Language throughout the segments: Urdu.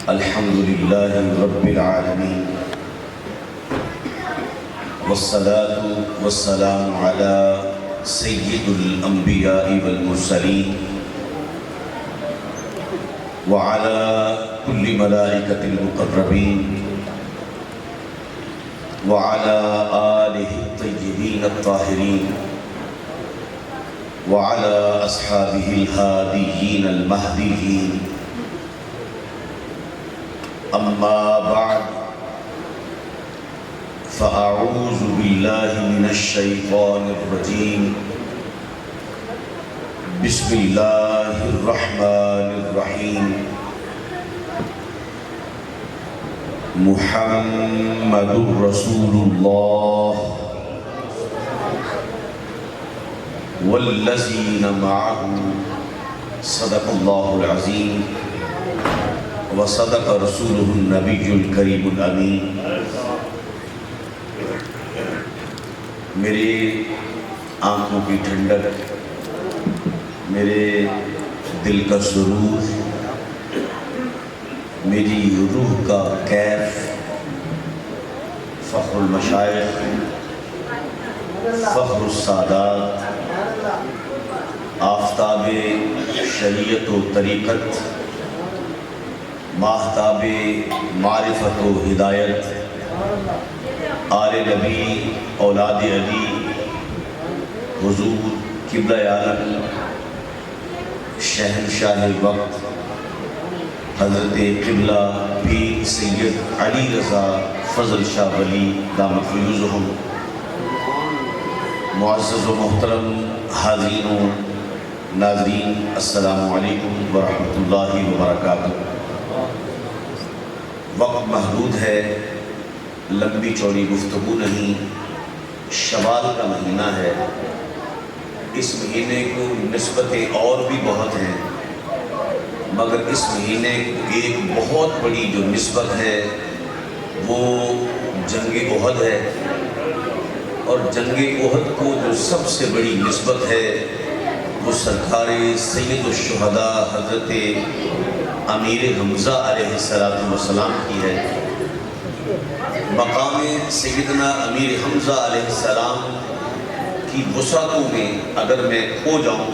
الحمدللہ رب العالمین والصلاة والسلام علی سید الانبیاء والمرسلین وعلى كل ملائكة المقربين وعلى آله الطيبين الطاهرين وعلى أصحابه الهاديين المهديين أما بعد فأعوذ بالله من الشيطان الرجيم بسم اللہ الرحمن الرحیم محمد رسول اللہ والذین معه صدق اللہ العظیم وصدق رسولہ النبی الکریم الامین۔ میری آنکھوں کی ٹھنڈک، میرے دل کا سرور، میری روح کا کیف، فخر المشائخ، فخر السادات، آفتاب شریعت و طریقت، ماہتاب معرفت و ہدایت، آل نبی اولاد علی، حضور قبلہ عالم شہنشاہ وقت حضرت قبلہ پیر سید علی رضا فضل شاہ ولی دامت فیوزہم، معزز و محترم حاضرین و ناظرین، السلام علیکم ورحمۃ اللہ وبرکاتہ۔ وقت محدود ہے، لمبی چوڑی گفتگو نہیں، شوال کا مہینہ ہے، اس مہینے کو نسبتیں اور بھی بہت ہیں، مگر اس مہینے کی ایک بہت بڑی جو نسبت ہے وہ جنگ احد ہے، اور جنگ احد کو جو سب سے بڑی نسبت ہے وہ سرکار سید الشہداء حضرت امیر حمزہ علیہ السلام کی ہے۔ مقام سیدنا امیر حمزہ علیہ السلام کی وسعتوں میں اگر میں کھو جاؤں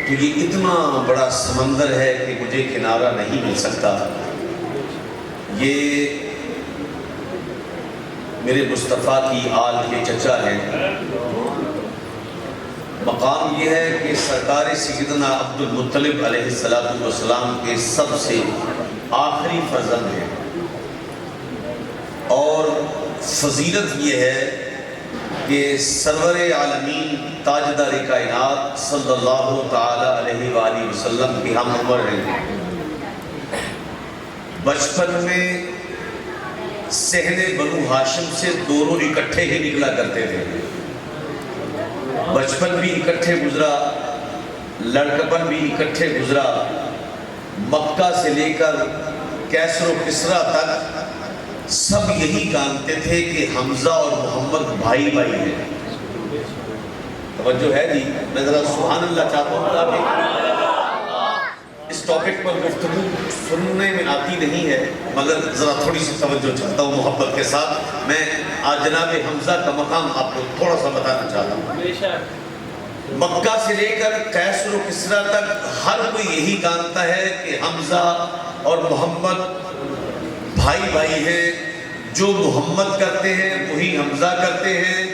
تو یہ اتنا بڑا سمندر ہے کہ مجھے کنارہ نہیں مل سکتا۔ یہ میرے مصطفیٰ کی آل کے چچا ہیں۔ مقام یہ ہے کہ سرکار سیدنا عبد المطلب علیہ السلام کے سب سے آخری فرزند ہیں، اور فضیلت یہ ہے کہ سرور عالمین تاجدار کائنات صلی اللہ تعالی علیہ وآلہ وسلم کی ہم عمر ہیں۔ بچپن میں صحن بنو ہاشم سے دونوں اکٹھے ہی نکلا کرتے تھے، بچپن بھی اکٹھے گزرا، لڑکپن بھی اکٹھے گزرا۔ مکہ سے لے کر کیسر و کسرا تک سب یہی جانتے تھے کہ حمزہ اور محمد بھائی بھائی ہیں۔ توجہ ہے جی؟ میں ذرا سبحان اللہ چاہتا ہوں، اس ٹاپک پر گفتگو سننے میں آتی نہیں ہے، مگر ذرا تھوڑی سی توجہ چاہتا ہوں محبت کے ساتھ۔ میں آج جناب حمزہ کا مقام آپ کو تھوڑا سا بتانا چاہتا ہوں۔ مکہ سے لے کر کیسر و کسرا تک ہر کوئی یہی جانتا ہے کہ حمزہ اور محمد بھائی بھائی ہیں۔ جو محمد کرتے ہیں وہی حمزہ کرتے ہیں،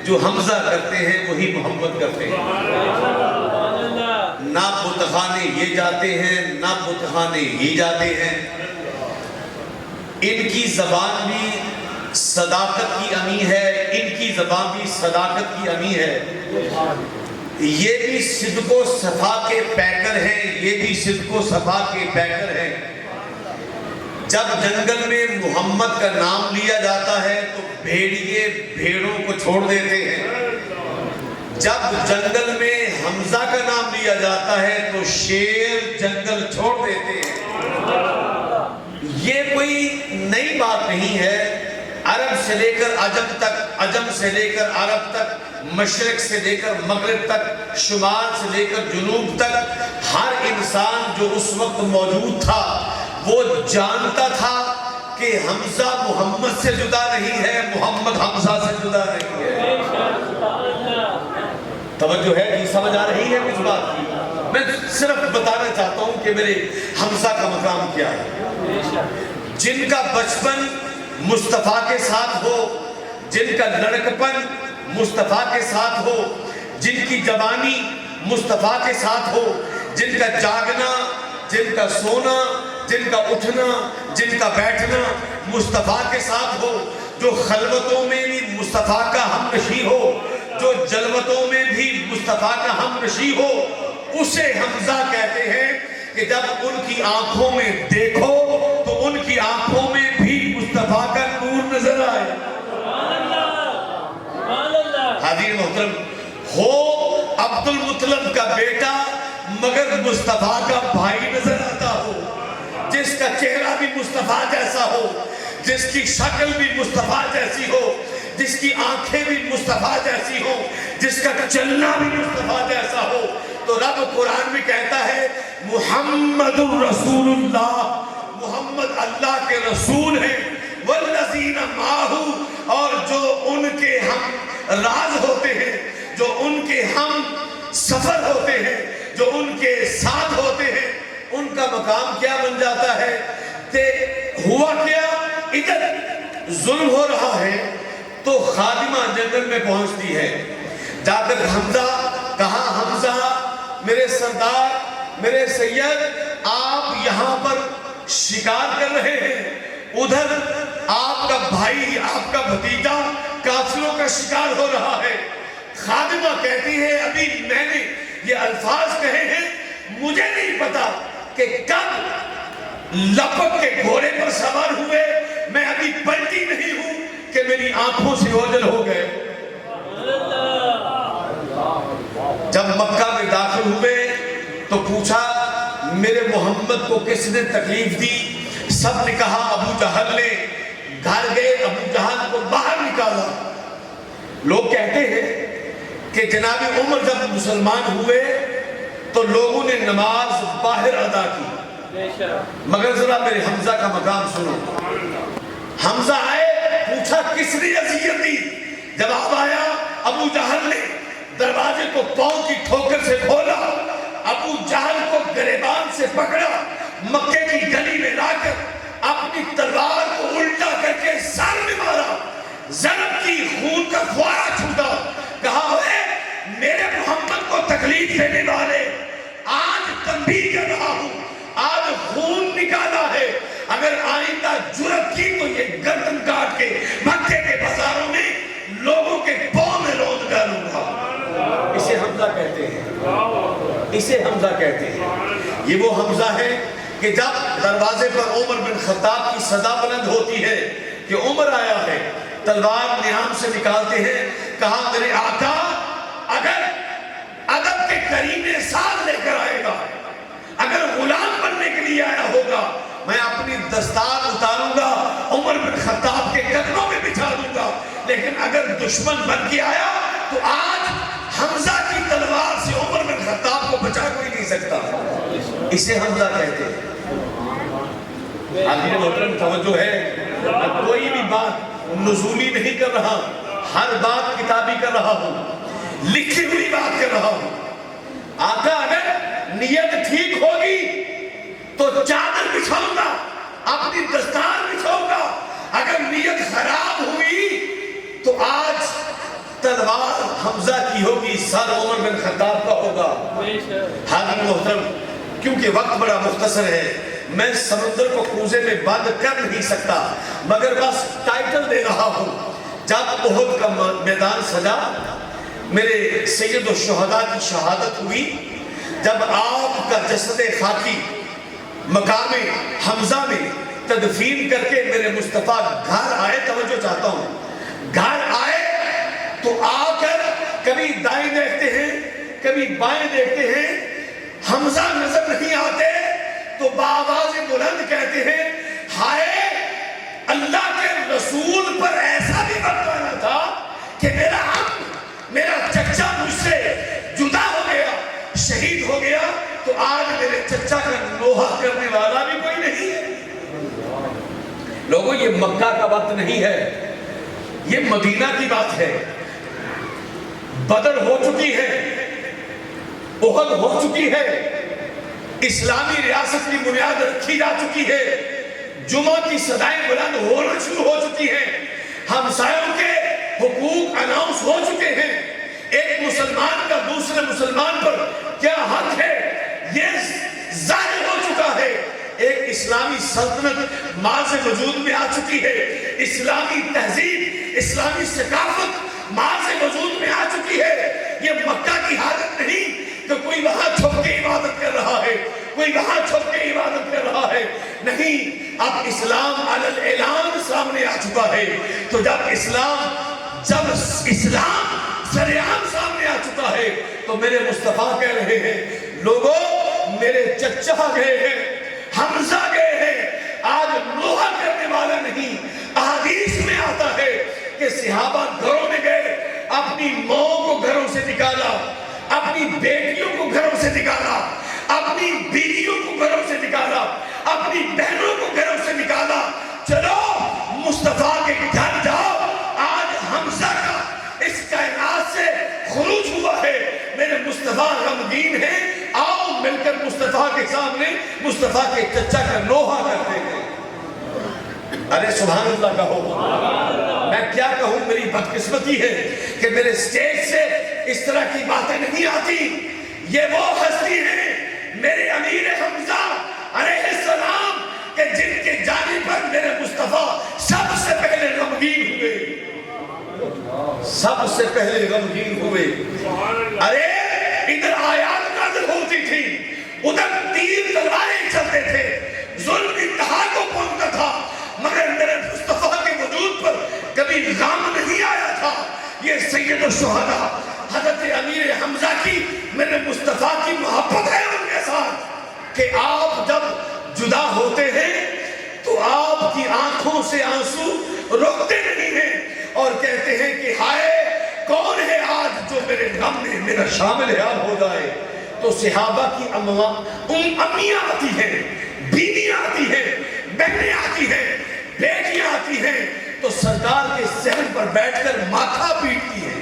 جو حمزہ کرتے ہیں وہی محمد کرتے ہیں۔ نہ بتخانے یہ جاتے ہیں، نہ بتخانے یہ جاتے ہیں۔ ان کی زبان بھی صداقت کی امی ہے، ان کی زبان بھی صداقت کی امی ہے۔ یہ بھی صدق و صفا کے پیکر ہیں، یہ بھی صدق و صفا کے پیکر ہیں۔ جب جنگل میں محمد کا نام لیا جاتا ہے تو بھیڑیے بھیڑوں کو چھوڑ دیتے ہیں، جب جنگل میں حمزہ کا نام لیا جاتا ہے تو شیر جنگل چھوڑ دیتے ہیں۔ یہ کوئی نئی بات نہیں ہے۔ عرب سے لے کر عجم تک، عجم سے لے کر عرب تک، مشرق سے لے کر مغرب تک، شمال سے لے کر جنوب تک، ہر انسان جو اس وقت موجود تھا وہ جانتا تھا کہ حمزہ محمد سے جدا نہیں ہے، محمد حمزہ سے جدا نہیں ہے۔ توجہ ہے کہ سمجھ آ رہی ہے کچھ بات کی؟ میں صرف بتانا چاہتا ہوں کہ میرے حمزہ کا مقام کیا ہے۔ جن کا بچپن مصطفیٰ کے ساتھ ہو، جن کا لڑکپن مصطفیٰ کے ساتھ ہو، جن کی جوانی مصطفیٰ کے ساتھ ہو، جن کا جاگنا، جن کا سونا، جن کا اٹھنا، جن کا بیٹھنا مصطفیٰ کے ساتھ ہو، جو خلوتوں میں بھی مصطفیٰ کا ہم نشیں ہو، جو جلوتوں میں بھی مصطفیٰ کا ہم نشیں ہو، اسے حمزہ کہتے ہیں کہ جب ان کی آنکھوں میں دیکھو تو ان کی آنکھوں میں بھی مصطفیٰ کا نور نظر آئے۔ حاضرین محترم، ہو عبد المطلب کا بیٹا مگر مصطفیٰ کا بھائی نظر آتا ہو، جس کا چہرہ بھی مصطفیٰ جیسا ہو، جس کی شکل بھی مصطفیٰ جیسی ہو، جس کی آنکھیں بھی مصطفیٰ جیسی ہو، جس کا چلنا بھی مصطفیٰ جیسا ہو، تو رب قرآن میں کہتا ہے محمد الرسول اللہ، محمد اللہ کے رسول ہیں، والذین معہ، اور جو ان کے ہم راز ہوتے ہیں، جو ان کے ہم سفر ہوتے ہیں، جو ان کے ساتھ ہوتے ہیں، ان کا مقام کیا بن جاتا ہے؟ کہ ہوا کیا، ادھر ظلم ہو رہا ہے تو خادمہ جنگل میں پہنچتی ہے، جا کر حمزہ، کہا حمزہ میرے سردار، میرے سید، آپ یہاں پر شکار کر رہے ہیں، ادھر آپ کا بھائی، آپ کا بھتیجا کافروں کا شکار ہو رہا ہے۔ خادمہ کہتی ہے ابھی میں نے یہ الفاظ کہے ہیں، مجھے نہیں پتا کہ کب لپک کے گھوڑے پر سوار ہوئے، میں ابھی پلٹی نہیں ہوں کہ میری آنکھوں سے اوجھل ہو گئے۔ جب مکہ میں داخل ہوئے تو پوچھا میرے محمد کو کس نے تکلیف دی؟ سب نے کہا ابو جہل نے۔ گھر گئے، ابو جہل کو باہر نکالا۔ لوگ کہتے ہیں کہ جناب عمر جب مسلمان ہوئے تو لوگوں نے نماز باہر ادا کی، مگر ذرا میرے حمزہ کا مقام سنو۔ حمزہ آئے، پوچھا کس نے اذیت دی؟ جواب آیا ابو جہل نے۔ دروازے کو پاؤں کی ٹھوکر سے کھولا، ابو جہل کو گریبان سے پکڑا، مکے کی گلی میں لا کر اپنی تلوار کو الٹا کر کے سر میں مارا، ضرب کی، خون کا فوارہ چھوٹا، کہا اے میرے محمد کو تکلیف دینے والے، آج تنبیہ کر رہا ہوں، آج خون نکالا ہے، اگر آئندہ جرأت کی تو یہ گردن کاٹ کے مکے کے بازاروں میں لوگوں کے پاؤں میں روند ڈالوں گا۔ اسے حمزہ کہتے ہیں، اسے حمزہ کہتے ہیں۔ یہ وہ حمزہ ہے کہ جب دروازے پر عمر بن خطاب کی صدا بلند ہوتی ہے کہ عمر آیا ہے، تلوار نیام سے نکالتے ہیں، کہا میرے آقا اگر ادب کے کرینے ساتھ لے کر آئے گا، اگر غلام بننے کے لیے آیا ہوگا، میں اپنی دستار اتاروں گا، عمر بن خطاب کے قدموں میں بچھا دوں گا، لیکن اگر دشمن بن کے آیا تو آج حمزہ کی تلوار سے عمر بن خطاب کو بچا کوئی نہیں سکتا۔ اسے حمزہ کہتے ہیں۔ حاضرین محترم توجہ ہے، میں کوئی بھی بات نزولی نہیں کر رہا، ہر بات کتابی کر رہا ہوں، لکھی ہوئی بات کر رہا ہوں۔ آقا اگر نیت ٹھیک ہوگی تو چادر بچھاؤں گا، اپنی دستار بچھاؤں گا، اگر نیت خراب ہوئی تو آج تلوار حمزہ کی ہوگی، سر عمر بن خطاب کا ہوگا۔ حاضرین محترم، کیونکہ وقت بڑا مختصر ہے، میں سمندر کو کوزے میں بند کر نہیں سکتا، مگر بس ٹائٹل دے رہا ہوں۔ جب احد کا میدان سجا، میرے سید الشہداء کی شہادت ہوئی، جب آپ کا جسد خاکی مقام حمزہ میں تدفین کر کے میرے مصطفیٰ گھر آئے، توجہ چاہتا ہوں، گھر آئے تو آ کر کبھی دائیں دیکھتے ہیں، کبھی بائیں دیکھتے ہیں، حمزہ نظر نہیں آتے تو بآواز بلند کہتے ہیں ہائے اللہ کے رسول پر ایسا بھی وقت آنا تھا کہ میرا چچا مجھ سے جدا ہو گیا، شہید ہو گیا، تو آج میرے چچا کا نوحہ کرنے والا بھی کوئی نہیں ہے۔ لوگوں، یہ مکہ کا وقت نہیں ہے، یہ مدینہ کی بات ہے۔ بدر ہو چکی ہے، احد ہو چکی ہے، اسلامی ریاست کی بنیاد رکھی جا چکی ہے، جمعہ کی صدائیں بلند ہونا شروع ہو چکی ہیں، ہمسایوں کے حقوق اناؤنس ہو چکے ہیں، ایک مسلمان کا دوسرے مسلمان پر کیا حق ہے یہ ظاہر ہو چکا ہے، ایک اسلامی سلطنت ماض وجود میں آ چکی ہے، اسلامی تہذیب، اسلامی ثقافت ماض وجود میں آ چکی ہے۔ یہ مکہ کی حالت نہیں کہ کوئی وہاں چھپ کے عبادت کر رہا ہے، کوئی وہاں چھپ کے عبادت کر رہا ہے، نہیں، اب اسلام علی الاعلان سامنے آ چکا ہے۔ تو جب اسلام سرعام سامنے آ چکا ہے تو میرے مصطفیٰ کہہ رہے ہیں، لوگوں میرے چچا گئے ہیں، حمزہ گئے ہیں، آج نوحہ کرنے والا نہیں۔ احادیث میں آتا ہے کہ صحابہ گھروں میں گئے، اپنی ماں کو گھروں سے نکالا، اپنی بیٹیوں کو گھروں سے نکالا، اپنی بیویوں کو گھروں سے نکالا، اپنی بہنوں کو گھروں سے نکالا، چلو مصطفیٰ کے گھر جاؤ، آج حمزہ کا اس کائنات سے خروج ہوا ہے، میرے مصطفیٰ غمگین ہیں، آؤ مل کر مصطفیٰ کے سامنے مصطفیٰ کے چچا کا نوحہ کرتے ہیں۔ ارے سبحان اللہ کہو، میں کیا کہوں، میری بدقسمتی ہے کہ میرے سٹیج سے اس طرح کی باتیں نہیں آتی۔ یہ وہ ہستی ہیں میرے امیر حمزہ علیہ السلام کہ جن کے جانے پر میرے مصطفیٰ سب سے پہلے غمگین ہوئے، سب سے پہلے غمگین ہوئے۔ ارے ادھر آیات نازل ہوتی تھی، ادھر تیر تلواریں چلتے تھے، ظلم انتہا کو پہنچتا تھا، مگر میرے مصطفیٰ کے وجود پر کبھی غم نہیں آیا تھا۔ یہ سید الشہداء حضرت امیر حمزہ کی میرے مصطفیٰ کی محبت ہے ان کے ساتھ کہ آپ جب جدا ہوتے ہیں تو آپ کی آنکھوں سے آنسو رکتے نہیں ہیں اور کہتے ہیں کہ ہائے کون ہے آج جو میرے غم میں میرا شامل حال ہو جائے۔ تو صحابہ کی امیاں آتی ہیں، بیویاں آتی ہیں، بہنیں آتی ہیں، بیٹیاں آتی ہیں، تو سرکار کے صحن پر بیٹھ کر ماتھا پیٹتی ہیں۔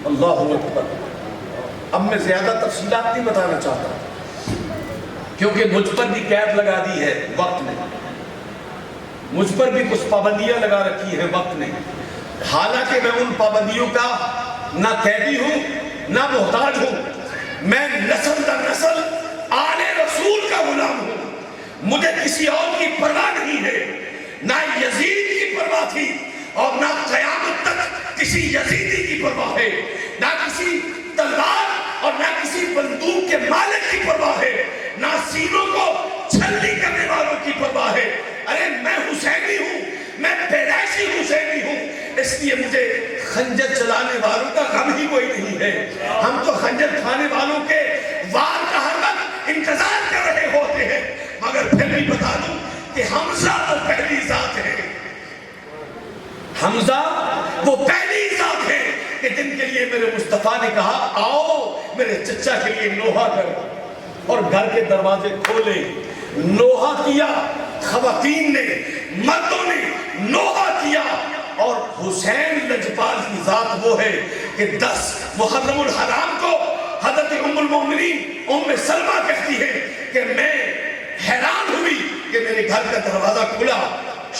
اللہ اکبر۔ اب میں زیادہ تفصیلات نہیں بتانا چاہتا کیونکہ مجھ پر بھی قید لگا دی ہے وقت نے، مجھ پر بھی کچھ پابندیاں لگا رکھی ہے وقت نے، حالانکہ میں ان پابندیوں کا نہ قیدی ہوں نہ محتاج ہوں، میں نسل در نسل آل رسول کا غلام ہوں، مجھے کسی اور کی پرواہ نہیں ہے، نہ یزید کی پرواہ تھی اور نہ قیامت تک کسی یزیدی کی پرواہ ہے، نہ کسی تلوار اور نہ کسی بندوق کے مالک کی پرواہ ہے، نہ سینوں کو چھلنی کرنے والوں کی پرواہ ہے۔ ارے میں حسینی ہوں، میں پیدائشی حسینی ہوں، اس لیے مجھے خنجر چلانے والوں کا غم ہی کوئی نہیں ہے۔ ہم تو خنجر کھانے والوں کے وار کا ہر وقت انتظار کر رہے ہوتے ہیں، مگر پھر بھی بتا دوں کہ حمزہ وہ پہلی ذات ہے، حمزہ وہ پہلی ذات ہے کہ جن کے لیے میرے مصطفیٰ نے کہا آؤ میرے چچا کے لیے نوحہ کرو، اور گھر کے دروازے کھولے، نوحہ کیا، خواتین نے مردوں نے نوحہ کیا۔ اور حسین لجپال کی ذات وہ ہے کہ 10 محرم الحرام کو حضرت ام المومنین ام سلمہ کہتی ہے کہ میں حیران ہوئی کہ میرے گھر کا دروازہ کھلا،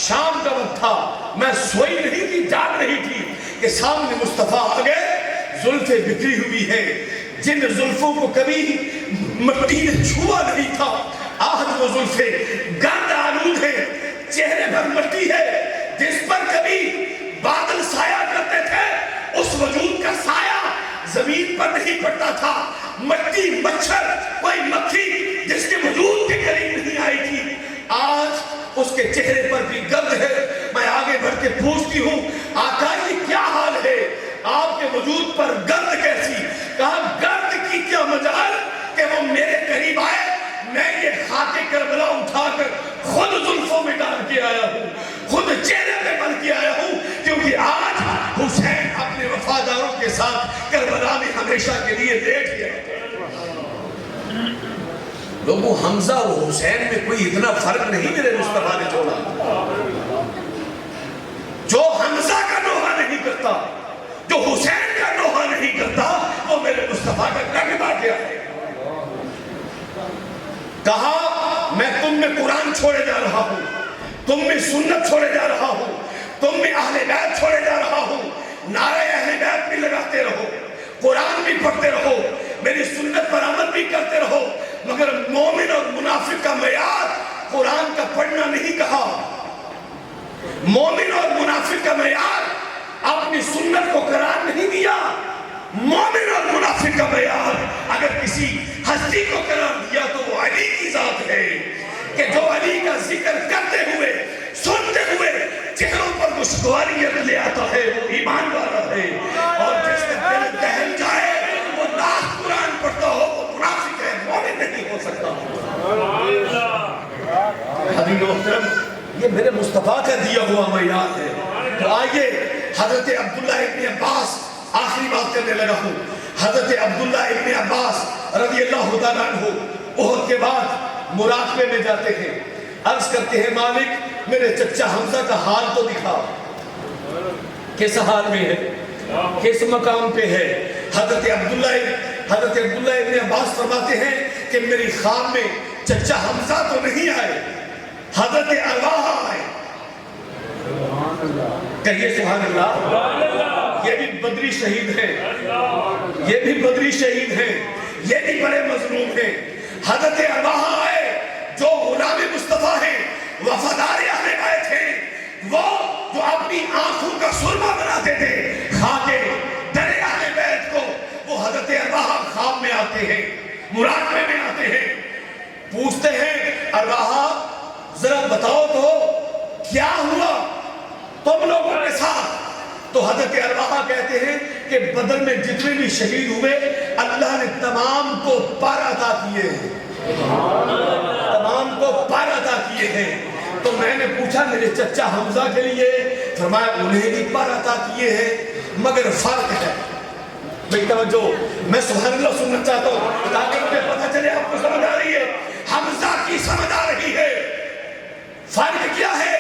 شام کا وقت تھا، میں سوئی نہیں تھی، جاگ رہی تھی کہ سامنے مصطفیٰ آ گئے، زلفیں بکھری ہوئی ہیں، جن زلفوں کو کبھی مٹی نے چھوا نہیں تھا، آج وہ زلفیں گرد آلود ہیں، چہرے پر مٹی ہے، جس پر کبھی بادل سایہ کرتے تھے، اس وجود کا سایہ زمین پر نہیں پڑتا تھا، مٹی، مچھر، کوئی مکھی جس کے وجود کے قریب نہیں آئی تھی، آج اس کے چہرے پر بھی گرد ہے۔ میں آگے بڑھ کے پوچھتی ہوں آقا یہ کیا حال ہے، آپ کے وجود پر گرد کیسی؟ کہا گرد کی کیا مجال کہ وہ میرے قریب آئے، میں یہ خاک کربلا اٹھا کر خود خود زلفوں میں ڈال کے آیا ہوں، خود چہرے پہ بن کے آیا ہوں، کیونکہ آج حسین اپنے وفاداروں کے ساتھ کربلا میں ہمیشہ کے لیے لیٹ گیا۔ لوگوں حمزہ و حسین میں کوئی اتنا فرق نہیں میرے مصطفیٰ نے چھوڑا۔ جو حمزہ کا نوحہ نہیں کرتا، جو حسین کا نوحہ نہیں کرتا، وہ میرے مصطفیٰ کا رقبہ کیا ہے۔ کہا میں تم میں قرآن چھوڑے جا رہا ہوں، تم میں سنت چھوڑے جا رہا ہوں، تم میں اہل بیت چھوڑے جا رہا ہوں، نعرہ اہل بیت بھی لگاتے رہو، قرآن بھی پڑھتے رہو، میری سنت پر عمل بھی کرتے رہو، مگر مومن اور منافق کا معیار قرآن کا پڑھنا نہیں کہا، مومن اور منافق کا معیار اپنی سنت کو قرار نہیں دیا۔ مومن اور منافق کا معیار اگر کسی ہستی کو قرار دیا تو وہ علی کی ذات ہے، کہ جو علی کا ذکر کرتے ہوئے سنتے ہوئے چہروں پر خوشگواریت لے آتا ہے وہ ایمان والا ہے، اور جس کا دل دہل جائے وہ لاکھ قرآن پڑھتا ہو وہ منافق ہے، مومن نہیں ہو سکتا۔ حبیب محترم، یہ میرے مصطفیٰ کا دیا ہوا معیار ہے۔ تو آئیے حضرت عبداللہ ابن عباس، آخری بات کرنے لگا ہوں، حضرت عبداللہ ابن عباس رضی اللہ تعالیٰ عنہ احد کے بعد مراقبے میں جاتے ہیں، عرض کرتے ہیں مالک میرے چچا حمزہ کا حال تو دکھا، کس حال میں ہے، کس مقام پہ ہے۔ حضرت عبداللہ ابن عباس فرماتے ہیں کہ میری خواب میں چچا حمزہ تو نہیں آئے، حضرت ارواحہ آئے۔ کہیے سبحان اللہ۔ یہ بھی بدری شہید ہیں، یہ بھی بدری شہید ہیں، یہ بھی بڑے مظلوم ہیں۔ حضرت ارواحہ آئے جو غلام مصطفیٰ ہیں، وفادار اہل بیت ہیں، وہ جو اپنی آنکھوں کا سرما بناتے تھے کھا کے ڈرے اہل بیت کو، وہ حضرت ارواحہ خواب میں آتے ہیں، مراقبے میں آتے ہیں، پوچھتے ہیں ارواحہ ذرا بتاؤ تو کیا ہوا تم لوگوں کے ساتھ؟ تو حضرت ارواحہ کہتے ہیں کہ بدر میں جتنے بھی شہید ہوئے اللہ نے تمام کو پر عطا کیے ہیں، تمام کو پر عطا کیے ہیں۔ تو میں نے پوچھا میرے چچا حمزہ کے لیے، فرمایا انہیں بھی پر عطا کیے ہیں مگر فرق ہے۔ بھئی توجہ، میں سبحان اللہ سننا چاہتا ہوں تاکہ مجھے پتہ چلے آپ کو سمجھ آ رہی ہے، حمزہ کی سمجھ آ رہی ہے۔ فرق کیا ہے؟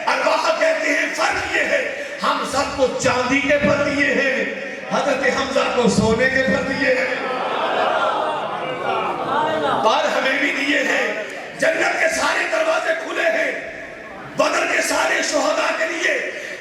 ارواحہ کہتے ہیں فرق یہ ہے ہم سب کو چاندی کے پر دیے ہیں، حضرت حمزہ کو سونے کے پر دیے ہیں، پر ہمیں بھی دیے ہیں۔ جنت کے سارے دروازے کھلے ہیں، بدر کے سارے شہداء کے لیے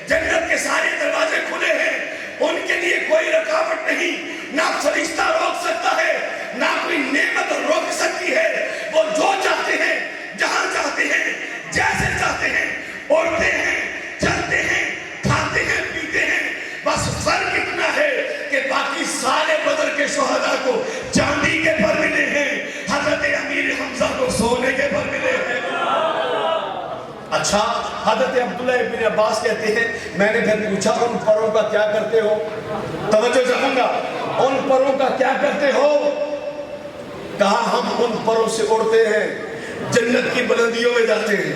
جنت کے سارے دروازے کھلے ہیں، ان کے لیے کوئی رکاوٹ نہیں، نہ فرشتہ روک سکتا ہے نہ کوئی نعمت روک سکتی ہے۔ وہ جو چاہتے ہیں جہاں چاہتے ہیں جیسے چاہتے ہیں اڑتے ہیں، چلتے ہیں، کھاتے ہیں، پیتے ہیں۔ بس فرق اتنا ہے کہ باقی سارے بدر کے شہداء کو چاندی کے پر ملے ہیں، حضرت امیر حمزہ کو سونے کے پر ملے ہیں۔ اچھا، حضرت عبداللہ ابن عباس کہتے ہیں میں نے پھر پوچھا ان پروں کا کیا کرتے ہو؟ توجہ چاہوں گا، ان پروں کا کیا کرتے ہو؟ کہا ہم ان پروں سے اڑتے ہیں، جنت کی بلندیوں میں جاتے ہیں،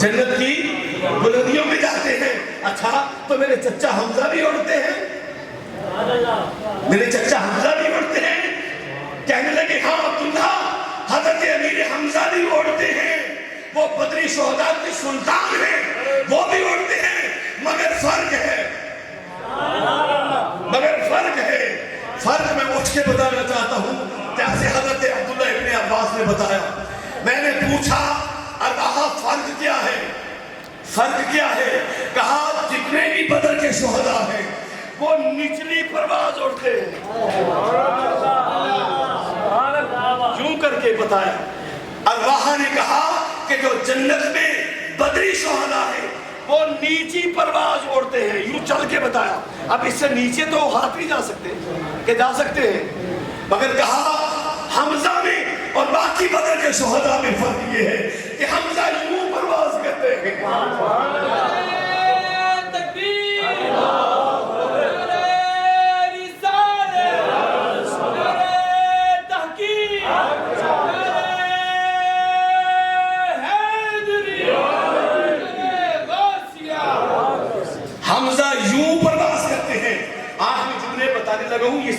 جنت کی بلندیوں میں جاتے ہیں۔ اچھا تو میرے چچا حمزہ بھی اڑتے ہیں؟ میرے چچا حمزہ بھی اڑتے ہیں؟ کہنے لگے ہاں عبداللہ، حضرت امیر حمزہ بھی اڑتے ہیں، وہ بدری شہداء کے سلطان ہیں، وہ بھی اڑتے ہیں، مگر فرق ہے، فرق میں اٹھ کے بتانا چاہتا ہوں جیسے حضرت عبداللہ ابن عباس نے بتایا۔ میں نے پوچھا ارواحہ فرق کیا ہے؟ فرق کیا ہے؟ کہا جتنے بھی بدر کے شہداء ہیں وہ نچلی پرواز اڑتے ہیں، یوں کر کے بتایا۔ ارواحہ نے کہا کہ جو جنت میں بدری شہداء ہیں وہ نیچی پرواز اڑتے ہیں، یوں چل کے بتایا۔ اب اس سے نیچے تو ہاتھ نہیں جا سکتے کہ جا سکتے ہیں، مگر کہا حمزہ میں اور باقی بدر کے شہداء میں فرق یہ ہے کہ حمزہ یوں پرواز کرتے ہیں۔